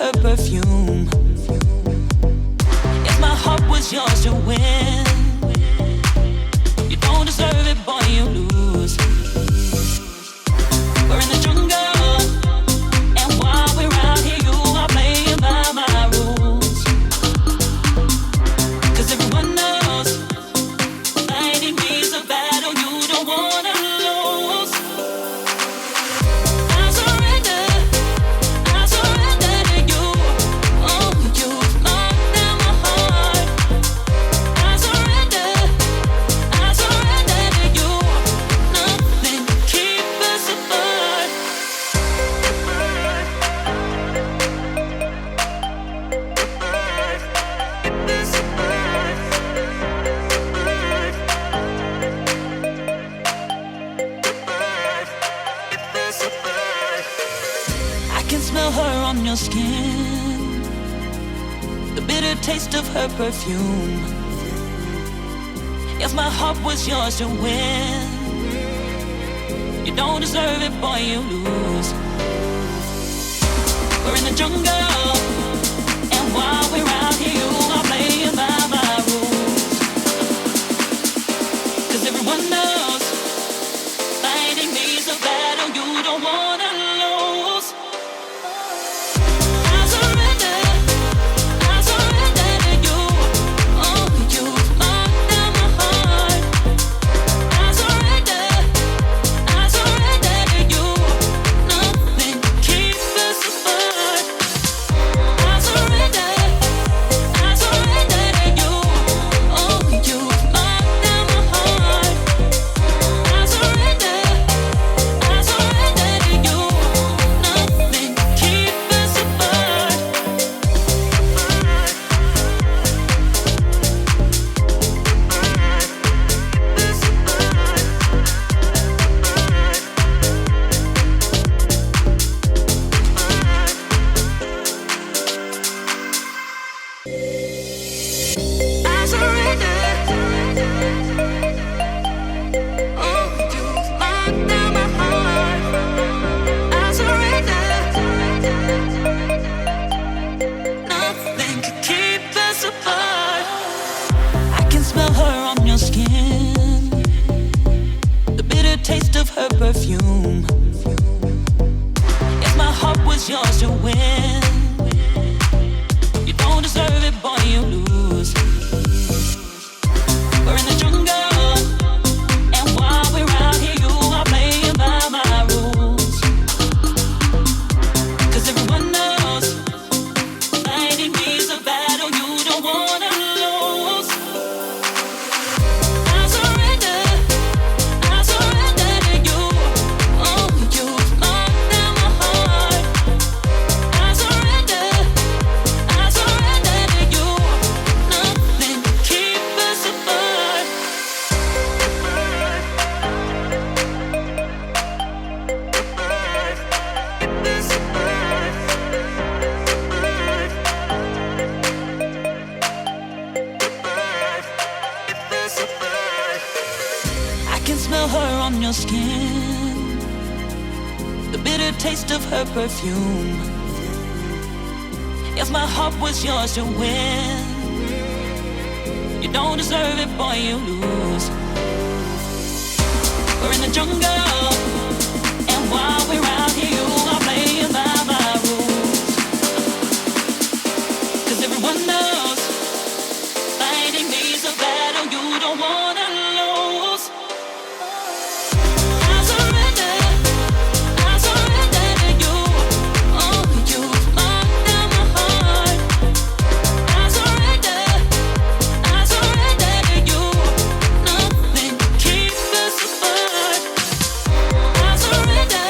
her perfume. If my heart was yours to win, you don't deserve it, boy, you lose. We're in the jungle, and while we're out here, you are playing by my rules. 'Cause everyone knows fighting me's a battle you don't wanna lose. I surrender to you. Oh, you locked down my heart. I surrender to you. Nothing can keep us apart. I can smell her on your skin, the bitter taste of her perfume. If my heart was yours to win, you don't deserve it, boy, you lose. We're in the jungle, and while we're out here, you are playing by my rules. 'Cause everyone knows fighting me's a battle you don't wanna lose. I surrender to you. Oh, you locked down my heart. I surrender to you. Nothing can keep us apart. I surrender to you. Oh, you locked down my heart. I surrender to you. Nothing can keep us apart. I surrender. Oh, you locked down my heart. I surrender. Nothing can keep us apart. I can smell her on your skin, the bitter taste of her perfume. If my heart was yours to win, you don't deserve it, boy, you lose. We're in the jungle, and while we're out here, you are playing by my rules. 'Cause everyone knows fighting me's a battle you don't wanna lose. I surrender to you. Oh, you locked down my heart. I surrender to you. Nothing can keep us apart. I can smell her on your skin, the bitter taste of her perfume. If my heart was yours to win, you don't deserve it, boy, you lose. We're in the jungle, and while we're out here, you are playing by my rules. 'Cause everyone knows fighting me's a battle you don't wanna lose. I surrender to you. Oh, you locked down my heart. I surrender to you. Nothing can keep us apart. I surrender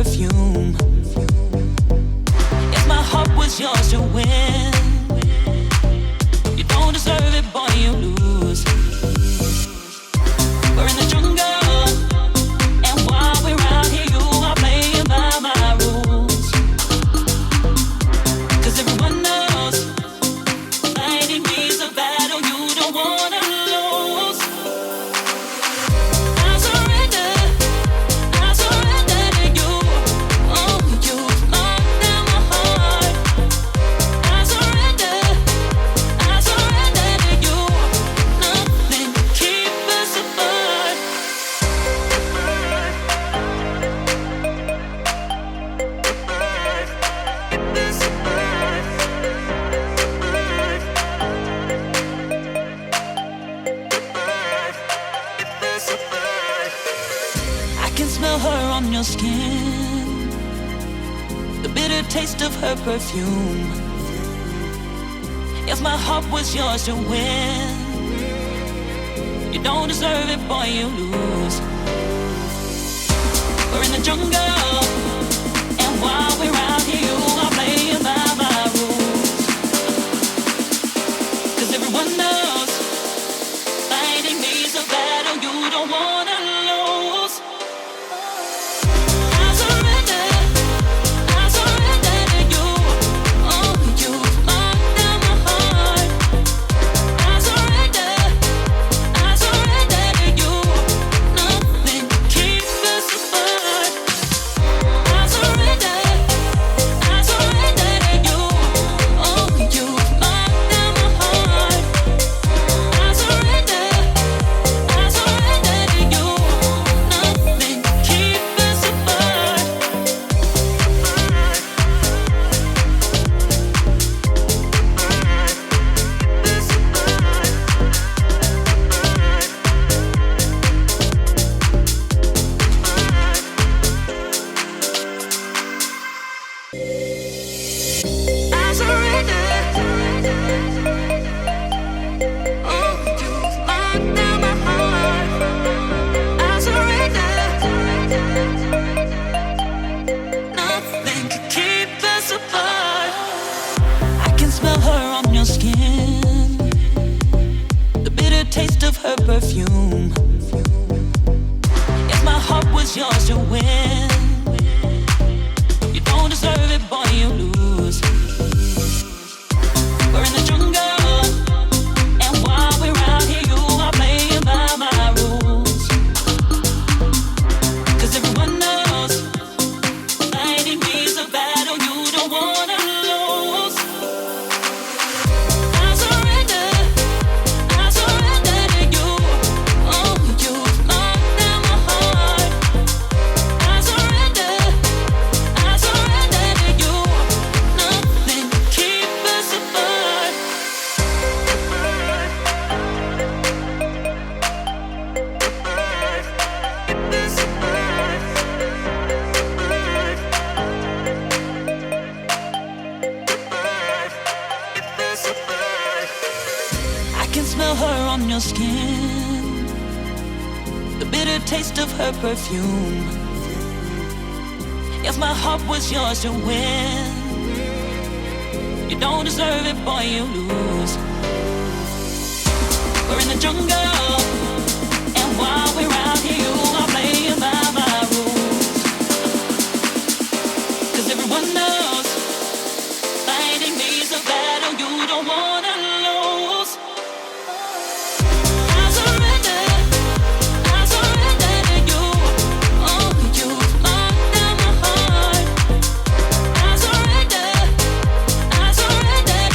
perfume. If my heart was yours to win, you don't deserve it, boy, you lose. We're in the jungle, and while we're out here, you are playing by my rules. 'Cause everyone knows fighting me's a battle you don't wanna lose. I surrender to you. Oh, you locked down my heart. I surrender to you. Nothing can keep us apart. I can smell her on your skin, the bitter taste of her perfume. If my heart was yours to win, you don't deserve it, boy, you lose. We're in the jungle, and while we're out here, you are playing by my rules. 'Cause everyone knows fighting me's a battle you don't wanna lose. I surrender to you. Oh, you locked down my heart. I surrender to you. Nothing can keep us apart. I surrender to you. Oh, you locked down my heart. I surrender to you. Nothing can keep us apart. I surrender. Oh, you locked down my heart. I surrender. Nothing can keep us apart. I can smell her on your skin, the bitter taste of her perfume. If my heart was yours to win, you don't deserve it, boy, you lose. We're in the jungle, and while we're out here, you are playing by my rules. 'Cause everyone knows fighting me's a battle you don't wanna lose. I surrender to you. Oh, you locked down my heart. I surrender to you. Nothing can keep us apart. I can smell her on your skin, the bitter taste of her perfume. If my heart was yours to win, you don't deserve it, boy, you lose. We're in the jungle, and while we're out here, you are playing by my rules. 'Cause everyone knows fighting me's a battle you don't wanna lose. I surrender to you. Oh, you locked down my heart. I surrender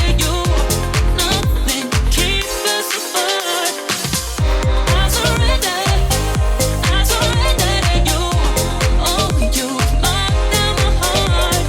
to you. Nothing can keep us apart. I surrender to you. Oh, you locked down my heart.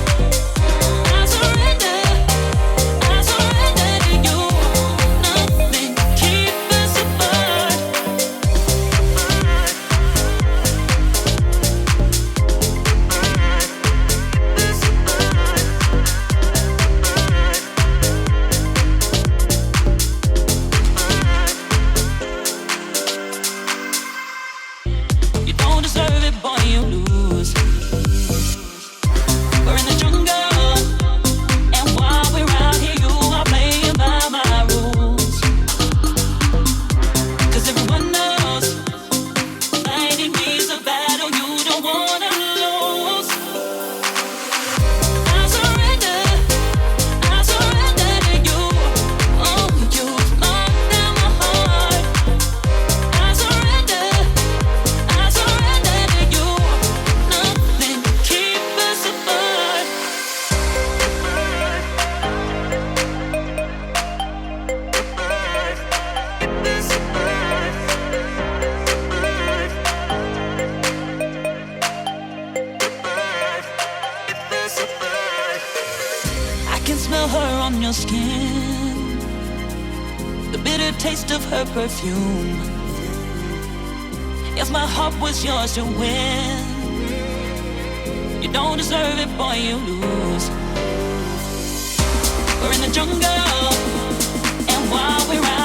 can smell her on your skin, the bitter taste of her perfume. Yes, my heart was yours to win. You don't deserve it, boy, you lose. We're in the jungle, and while we're out